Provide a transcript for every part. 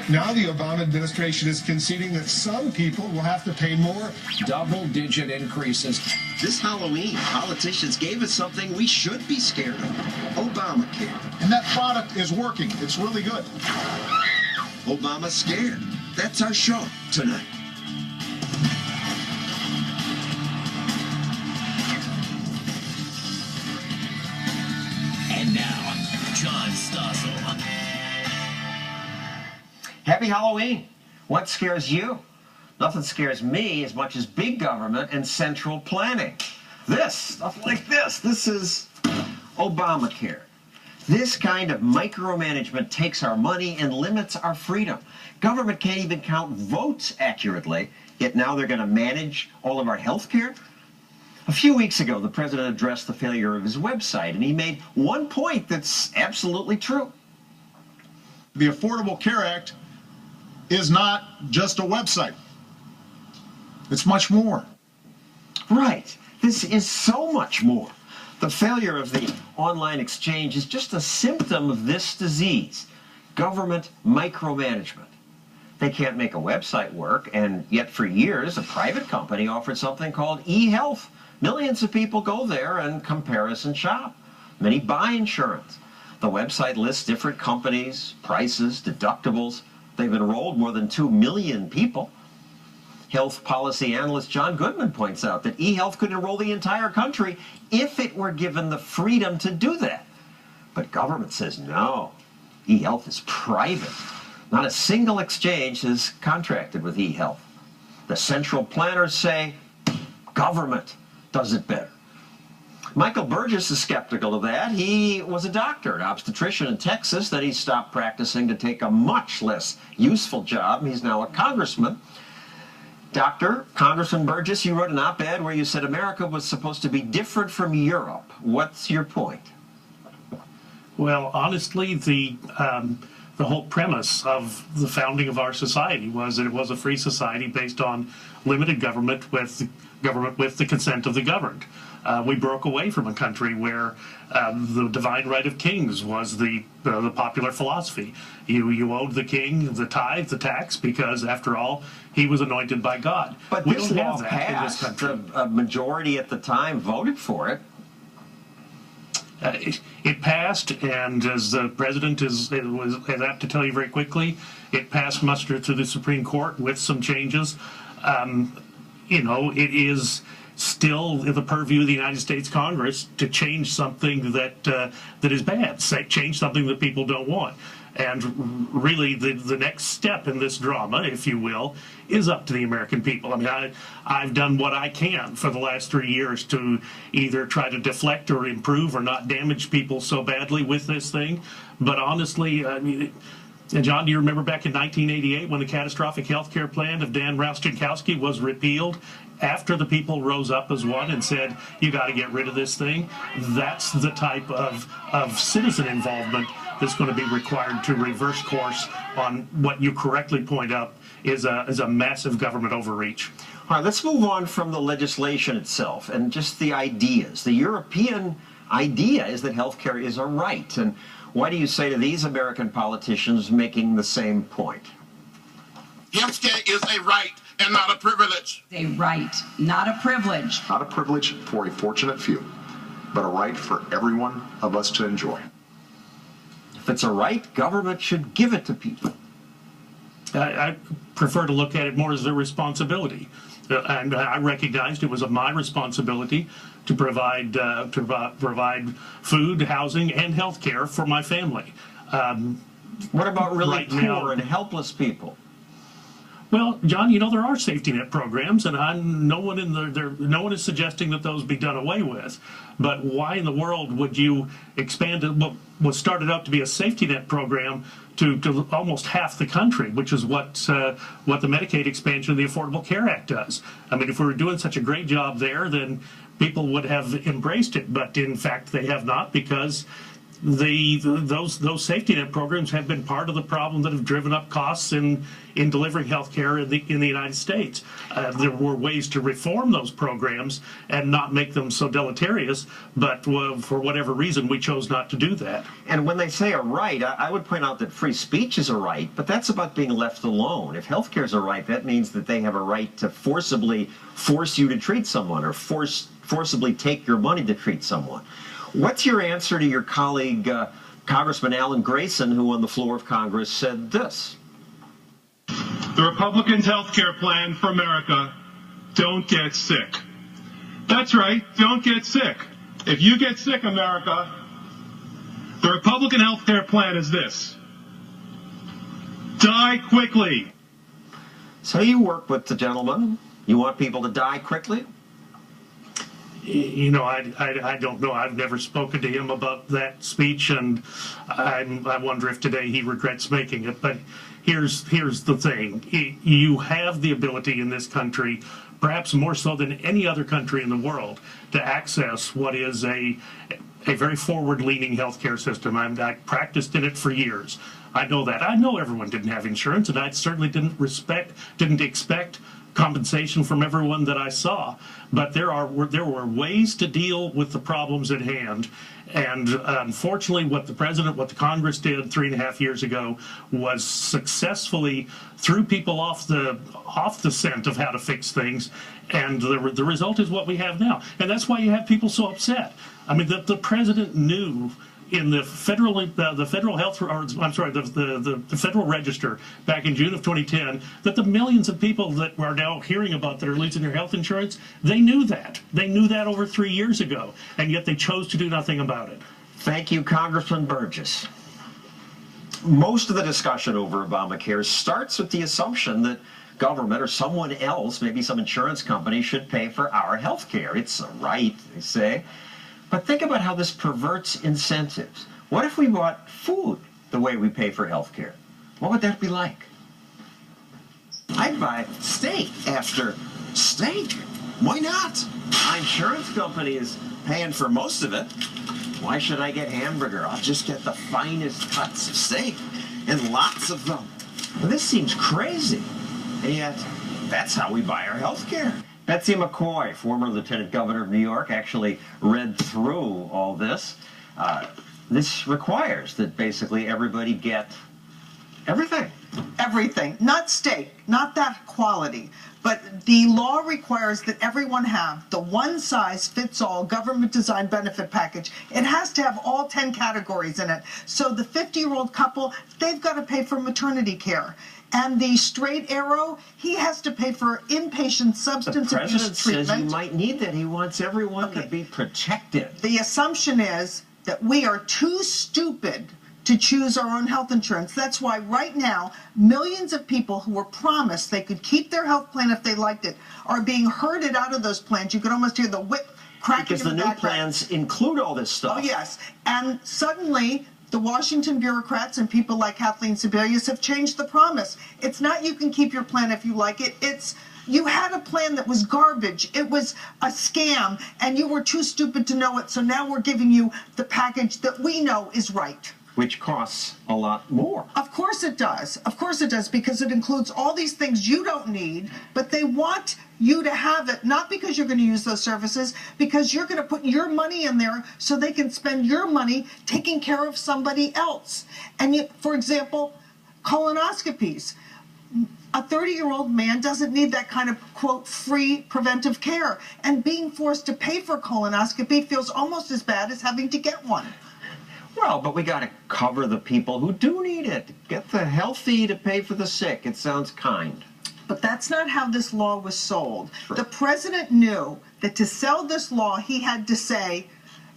Now the Obama administration is conceding that some people will have to pay more. Double-digit increases. This Halloween, politicians gave us something we should be scared of. Obamacare. And that product is working. It's really good. Obama's scared. That's our show tonight. And now, John Stossel. Happy Halloween. What scares you? Nothing scares me as much as big government and central planning. Stuff like this. This is Obamacare. This kind of micromanagement takes our money and limits our freedom. Government can't even count votes accurately, yet now they're going to manage all of our health care? A few weeks ago, the president addressed the failure of his website, and he made one point that's absolutely true. The Affordable Care Act is not just a website. It's much more. Right. This is so much more. The failure of the online exchange is just a symptom of this disease, government micromanagement. They can't make a website work, and yet for years a private company offered something called e-health. Millions of people go there and comparison shop. Many buy insurance. The website lists different companies, prices, deductibles. They've enrolled more than 2 million people. Health policy analyst John Goodman points out that e-health could enroll the entire country if it were given the freedom to do that. But government says no. E-health is private. Not a single exchange is contracted with e-health. The central planners say government does it better. Michael Burgess is skeptical of that. He was a doctor, an obstetrician in Texas, that he stopped practicing to take a much less useful job. He's now a congressman. Congressman Burgess, you wrote an op-ed where you said America was supposed to be different from Europe. What's your point? Well, honestly, the whole premise of the founding of our society was that it was a free society based on limited government with the consent of the governed. We broke away from a country where the divine right of kings was the popular philosophy. You owed the king the tithe, the tax, because after all, he was anointed by God. But we this don't law have that passed. in this country. A majority at the time voted for it. It passed, and as the president is apt to tell you very quickly, it passed muster to the Supreme Court with some changes. It is still in the purview of the United States Congress to change something that is bad, change something that people don't want. And really, the next step in this drama, if you will, is up to the American people. I mean, I've done what I can for the last 3 years to either try to deflect or improve or not damage people so badly with this thing. But honestly, I mean, John, do you remember back in 1988 when the catastrophic health care plan of Dan Rostenkowski was repealed? After the people rose up as one and said, you got to get rid of this thing, that's the type of citizen involvement that's going to be required to reverse course on what you correctly point out is a massive government overreach. All right, let's move on from the legislation itself and just the ideas. The European idea is that health care is a right. And what do you say to these American politicians making the same point? Health care is a right and not a privilege. A right, not a privilege. Not a privilege for a fortunate few, but a right for every one of us to enjoy. If it's a right, government should give it to people. I prefer to look at it more as a responsibility. And I recognized it was my responsibility to provide food, housing, and health care for my family. What about really right poor now, and helpless people? Well, John, there are safety net programs, and no one is suggesting that those be done away with. But why in the world would you expand what was started out to be a safety net program to almost half the country, which is what the Medicaid expansion of the Affordable Care Act does? I mean, if we were doing such a great job there, then people would have embraced it. But in fact, they have not, because those safety net programs have been part of the problem that have driven up costs in delivering health care in the United States. There were ways to reform those programs and not make them so deleterious, but for whatever reason, we chose not to do that. And when they say a right, I would point out that free speech is a right, but that's about being left alone. If healthcare is a right, that means that they have a right to forcibly force you to treat someone or forcibly take your money to treat someone. What's your answer to your colleague, Congressman Alan Grayson, who on the floor of Congress said this? The Republicans' health care plan for America, don't get sick. That's right, don't get sick. If you get sick, America, the Republican health care plan is this: die quickly. So you work with the gentleman. You want people to die quickly? You know, I don't know. I've never spoken to him about that speech, and I wonder if today he regrets making it. But here's the thing. You have the ability in this country, perhaps more so than any other country in the world, to access what is a very forward-leaning healthcare system. I practiced in it for years. I know that. I know everyone didn't have insurance, and I certainly didn't expect compensation from everyone that I saw. But there were ways to deal with the problems at hand. And unfortunately, what the Congress did 3.5 years ago was successfully threw people off the scent of how to fix things. And the result is what we have now. And that's why you have people so upset. I mean, the president knew in the Federal Register back in June of 2010 that the millions of people that are now hearing about that are losing their health insurance, they knew that. They knew that over 3 years ago, and yet they chose to do nothing about it. Thank you, Congressman Burgess. Most of the discussion over Obamacare starts with the assumption that government or someone else, maybe some insurance company, should pay for our health care. It's a right, they say. But think about how this perverts incentives. What if we bought food the way we pay for health care? What would that be like? I'd buy steak after steak. Why not? My insurance company is paying for most of it. Why should I get hamburger? I'll just get the finest cuts of steak and lots of them. Well, this seems crazy. And yet, that's how we buy our health care. Betsy McCoy, former Lieutenant Governor of New York, actually read through all this. This requires that basically everybody get everything. Everything. Not steak, not that quality. But the law requires that everyone have the one-size-fits-all government-designed benefit package. It has to have all 10 categories in it. So the 50-year-old couple, they've got to pay for maternity care. And the straight arrow, he has to pay for inpatient substance abuse treatment. The president says you might need that. He wants everyone to be protected. The assumption is that we are too stupid to choose our own health insurance. That's why right now, millions of people who were promised they could keep their health plan if they liked it are being herded out of those plans. You could almost hear the whip cracking because in the new plans include all this stuff. Oh, yes. And suddenly, the Washington bureaucrats and people like Kathleen Sebelius have changed the promise. It's not you can keep your plan if you like it. It's you had a plan that was garbage. It was a scam, and you were too stupid to know it. So now we're giving you the package that we know is right. Which costs a lot more. Of course it does. Of course it does, because it includes all these things you don't need, but they want you to have it, not because you're going to use those services, because you're going to put your money in there so they can spend your money taking care of somebody else. And you, for example, colonoscopies. A 30-year-old man doesn't need that kind of, quote, free preventive care. And being forced to pay for colonoscopy feels almost as bad as having to get one. Well, but we got to cover the people who do need it. Get the healthy to pay for the sick. It sounds kind. But that's not how this law was sold. True. The president knew that to sell this law, he had to say,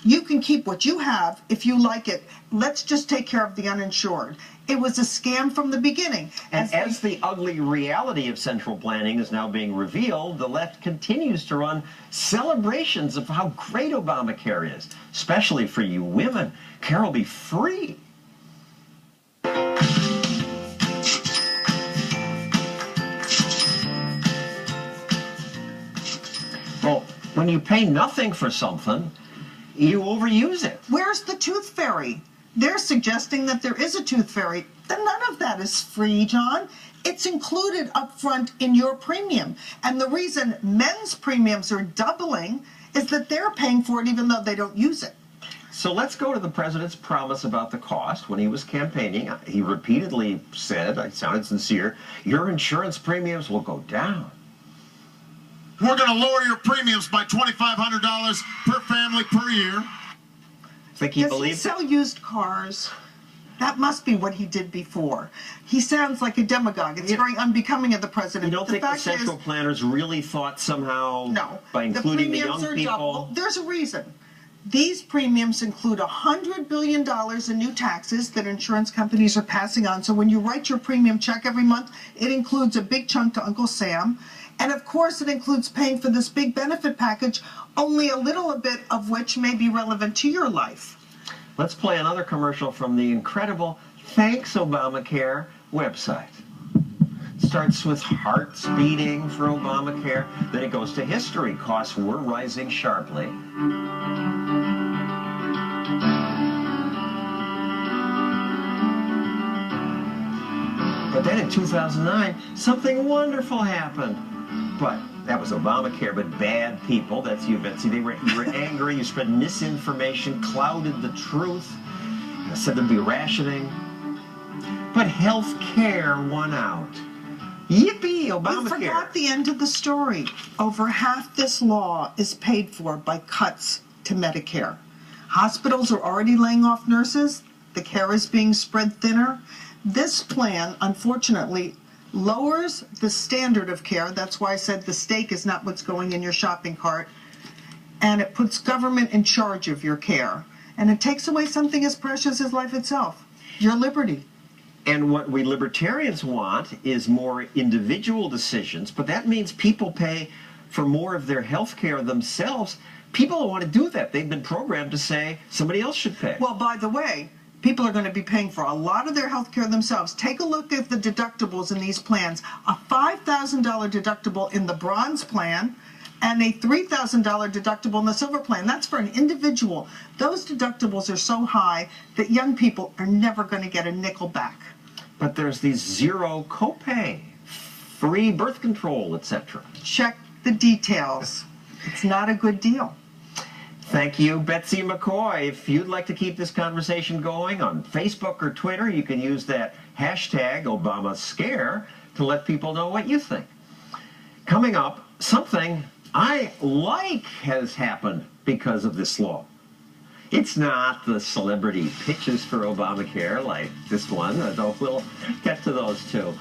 you can keep what you have if you like it. Let's just take care of the uninsured. It was a scam from the beginning. And as the ugly reality of central planning is now being revealed, the left continues to run celebrations of how great Obamacare is, especially for you women. Care will be free. Well, when you pay nothing for something, you overuse it. Where's the tooth fairy? They're suggesting that there is a tooth fairy. Then none of that is free, John. It's included up front in your premium. And the reason men's premiums are doubling is that they're paying for it even though they don't use it. So let's go to the president's promise about the cost. When he was campaigning, he repeatedly said, I sounded sincere, your insurance premiums will go down. We're going to lower your premiums by $2,500 per family per year. Think he Does he believes sell it? used cars? That must be what he did before. He sounds like a demagogue. It's very unbecoming of the president. You don't think the central planners really thought somehow No. by including the premiums young are people? double. There's a reason. These premiums include $100 billion in new taxes that insurance companies are passing on. So when you write your premium check every month, it includes a big chunk to Uncle Sam. And of course, it includes paying for this big benefit package, only a little bit of which may be relevant to your life. Let's play another commercial from the incredible Thanks Obamacare website. It starts with hearts beating for Obamacare, then it goes to history. Costs were rising sharply. But then in 2009, something wonderful happened. But that was Obamacare, but bad people, that's you, Betsy. You were angry, you spread misinformation, clouded the truth, said there'd be rationing. But health care won out. Yippee, Obamacare. You forgot the end of the story. Over half this law is paid for by cuts to Medicare. Hospitals are already laying off nurses. The care is being spread thinner. This plan, unfortunately, lowers the standard of care. That's why I said the steak is not what's going in your shopping cart. And it puts government in charge of your care. And it takes away something as precious as life itself, your liberty. And what we libertarians want is more individual decisions, but that means people pay for more of their health care themselves. People don't want to do that. They've been programmed to say somebody else should pay. Well, by the way, people are going to be paying for a lot of their health care themselves. Take a look at the deductibles in these plans. A $5,000 deductible in the bronze plan and a $3,000 deductible in the silver plan. That's for an individual. Those deductibles are so high that young people are never going to get a nickel back. But there's these zero copay, free birth control, etc. Check the details. It's not a good deal. Thank you, Betsy McCoy. If you'd like to keep this conversation going on Facebook or Twitter, you can use that hashtag ObamaScare to let people know what you think. Coming up, something I like has happened because of this law. It's not the celebrity pitches for Obamacare like this one, though we'll get to those too.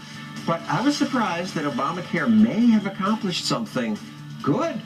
But I was surprised that Obamacare may have accomplished something good